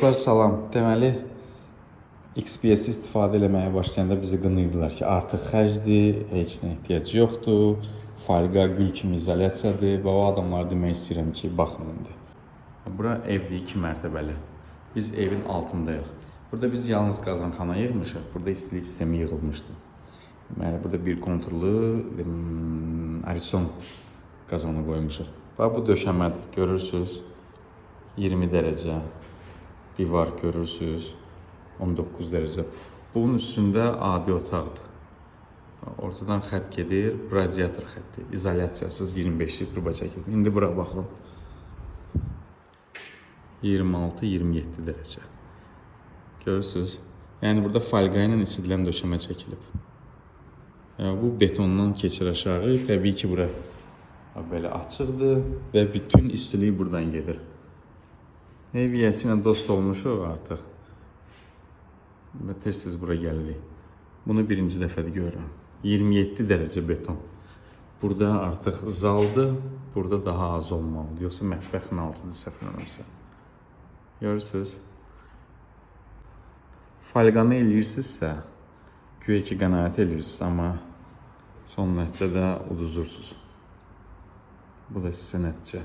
Dostlar salam. Deməli XPS istifadə etməyə başlayanda bizi qınayırdılar ki, artıq xərcdir, heç nə ehtiyac yoxdur, fərqa gül kimi izolyasiyadır və o adamlara demək istəyirəm ki, baxın indi. Bura evdir 2 mərtəbəli. Biz evin altındayıq. Burada biz yalnız qazanxana yığmışıq. Burada istilik sistemi yığılmışdı. Deməli burada bir kontrollu Arison qazanı qoymuşuq. Bax bu döşəmədir. Görürsüz 20 dərəcə. Divar görürsüz 19 dərəcə. Bunun üstündə adi otaqdır. Ortadan xətt gedir, radiator xətti. İzolyasiyasız 25-lik truba çəkilir. İndi bura baxın. 26-27 dərəcə. Görürsüz? Yəni burada falqa ilə isidilən döşəmə çəkilib. Bu betondan keçir aşağı. Təbii ki, bura belə açıqdır və bütün istilik buradan gedir. Ev yiyəsi ilə dost olmuşuq artıq. Və tez-tez bura gəlirik. Bunu birinci dəfədir görürəm. 27 dərəcə beton. Burada artıq zaldır. Burada daha az olmalıdır. Yoxsa mətbəxin altıdır səhv eləmirəmsə. Görürsünüz? Falqanı eləyirsinizsə, güya ki qənaət eləyirsiniz, amma son nəticədə uduzursuz. Bu da sizə nəticə.